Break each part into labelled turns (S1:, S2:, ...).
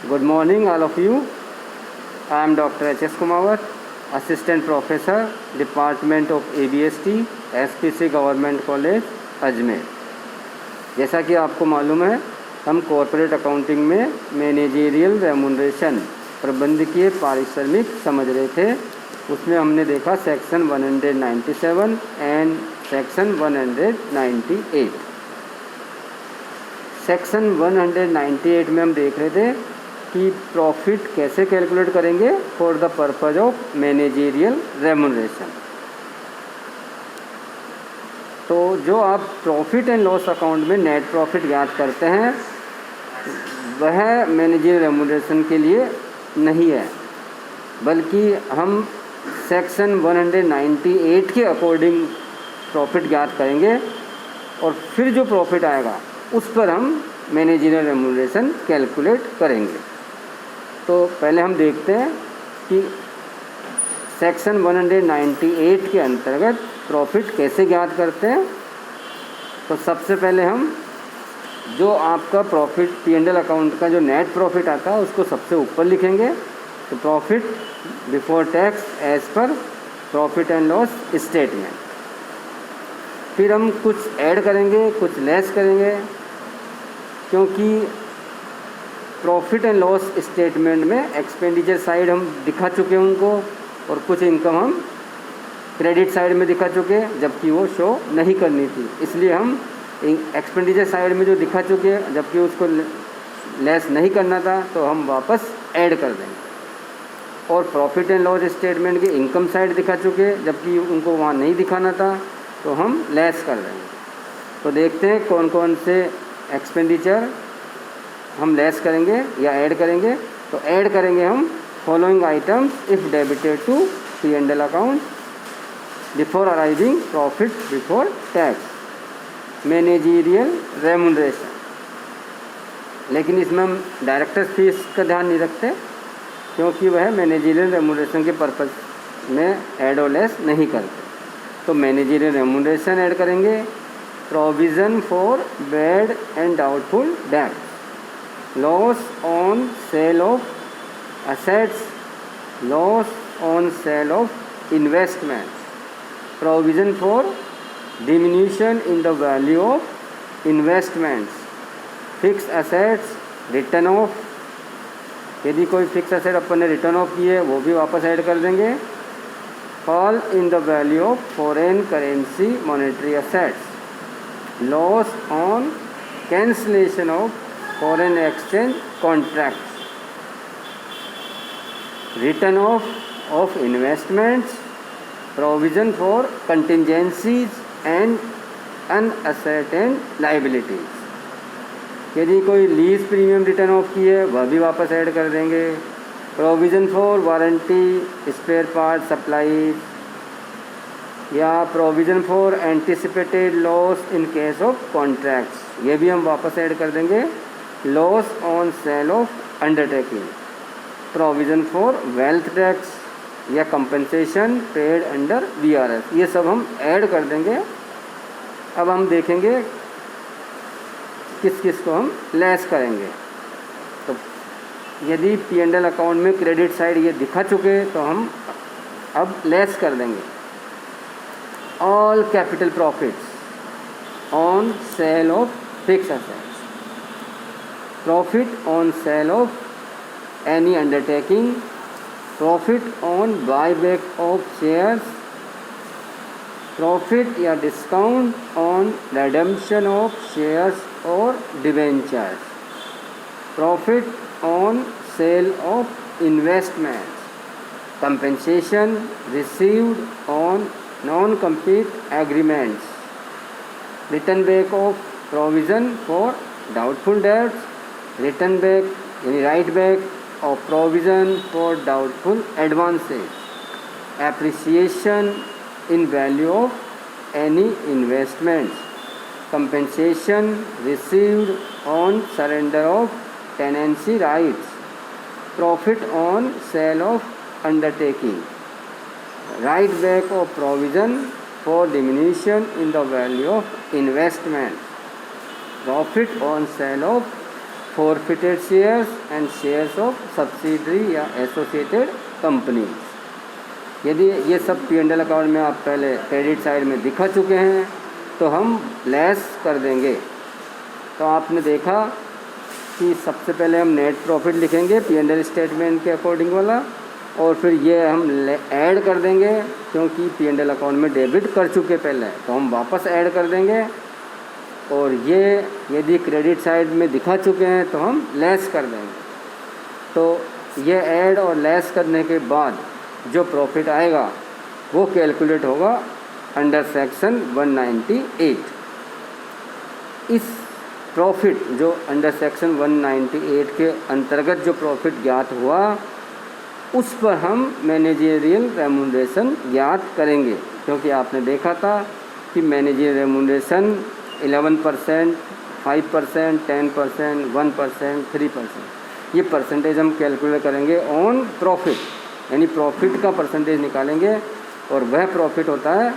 S1: Good morning, all of you. I am Dr. H.S. Kumawat, Assistant Professor, Department of ABST, SPC Government College, Ajmer. जैसा कि आपको मालूम है, हम कॉर्पोरेट अकाउंटिंग में मैनेजरियल रेम्यूनरेशन प्रबंधकीय पारिश्रमिक समझ रहे थे। उसमें हमने देखा सेक्शन 197 एंड सेक्शन 198। सेक्शन 198 में हम देख रहे थे कि प्रॉफिट कैसे कैलकुलेट करेंगे for the purpose of managerial remuneration. तो जो आप प्रॉफिट एंड लॉस अकाउंट में नेट प्रॉफिट ज्ञात करते हैं वह मैनेजरियल रेम्यूनरेशन के लिए नहीं है, बल्कि हम सेक्शन 198 के अकॉर्डिंग प्रॉफिट ज्ञात करेंगे और फिर जो प्रॉफिट आएगा उस पर हम मैनेजरियल रेम्यूनरेशन कैलकुलेट करेंगे। तो पहले हम देखते हैं कि सेक्शन 198 के अंतर्गत प्रॉफिट कैसे ज्ञात करते हैं। तो सबसे पहले हम जो आपका प्रॉफिट P&L अकाउंट का जो नेट प्रॉफिट आता है उसको सबसे ऊपर लिखेंगे। तो profit before tax as per profit and loss statement. फिर हम कुछ ऐड करेंगे, कुछ लेस करेंगे, क्योंकि प्रॉफिट एंड लॉस स्टेटमेंट में एक्सपेंडिचर साइड हम दिखा चुके हैं उनको, और कुछ इनकम हम क्रेडिट साइड में दिखा चुके, जबकि वो शो नहीं करनी थी। इसलिए हम एक्सपेंडिचर साइड में जो दिखा चुके जबकि उसको लेस नहीं करना था, तो हम वापस ऐड कर देंगे। और प्रॉफिट एंड लॉस स्टेटमेंट की इनकम साइड दिखा चुके, जबकि उनको वहाँ नहीं दिखाना था, तो हम लेस कर देंगे। तो देखते हैं कौन कौन से एक्सपेंडिचर हम लेस करेंगे या ऐड करेंगे। तो ऐड करेंगे हम following items if debited to P&L account before arriving profit before tax, managerial remuneration. लेकिन इसमें हम डायरेक्टर्स फीस का ध्यान नहीं रखते, क्योंकि वह मैनेजरियल रेम्यूनरेशन के पर्पज़ में ऐड और लेस नहीं करते। तो मैनेजरियल रेम्यूनरेशन ऐड करेंगे। Provision for bad and doubtful डेब्ट, loss on sale of assets, loss on sale of investments, provision for diminution in the value of investments, fixed assets, written off, यदि कोई fix asset अपन ने return of की है वो भी वापस add कर देंगे। Fall in the value of foreign currency monetary assets, loss on cancellation of foreign exchange contract, return of investments, provision for contingencies and uncertain liabilities. यदि कोई लीज प्रीमियम रिटर्न ऑफ की है वह भी वापस ऐड कर देंगे। Provision for warranty spare part supply, या provision for anticipated loss in case of contracts, ये भी हम वापस ऐड कर देंगे। Loss on sale of undertaking, provision for wealth tax या कंपनसेशन पेड अंडर VRS, ये सब हम ऐड कर देंगे। अब हम देखेंगे किस किस को हम लेस करेंगे। तो यदि P&L अकाउंट में क्रेडिट साइड ये दिखा चुके तो हम अब लेस कर देंगे। All capital profits on sale of fix assets, profit on sale of any undertaking, profit on buyback of shares, profit या discount on redemption of shares or debentures, profit on sale of investments, compensation received on non-compete agreements, return back of provision for doubtful debts, return back यानी write back of provision for doubtful advances, appreciation in value of any investments, compensation received on surrender of tenancy rights, profit on sale of undertaking, write back of provision for diminution in the value of investment, profit on sale of forfeited shares and shares of subsidiary या associated companies। यदि ये सब P&L account में आप पहले credit side में दिखा चुके हैं तो हम लेस कर देंगे। तो आपने देखा कि सबसे पहले हम नेट प्रॉफिट लिखेंगे P&L स्टेटमेंट के अकॉर्डिंग वाला, और फिर ये हम ऐड कर देंगे क्योंकि P&L अकाउंट में डेबिट कर चुके पहले, तो हम वापस ऐड कर देंगे। और ये यदि क्रेडिट साइड में दिखा चुके हैं तो हम लेस कर देंगे। तो ये ऐड और लेस करने के बाद जो प्रॉफिट आएगा वो कैलकुलेट होगा अंडर सेक्शन 198। इस प्रॉफिट जो अंडर सेक्शन 198 के अंतर्गत जो प्रॉफिट ज्ञात हुआ उस पर हम मैनेजरियल रेम्यूनरेशन ज्ञात करेंगे, क्योंकि आपने देखा था कि मैनेजरियल रेम्यूनरेशन 11%, 5%, 10%, 1%, 3%, ये परसेंटेज हम कैलकुलेट करेंगे ऑन प्रॉफिट, यानी प्रॉफिट का परसेंटेज निकालेंगे। और वह प्रॉफिट होता है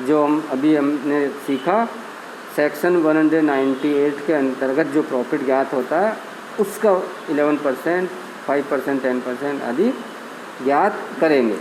S1: जो हमने सीखा सेक्शन 198 के अंतर्गत जो प्रॉफिट ज्ञात होता है उसका 11%, 5%, 10% आदि ज्ञात करेंगे।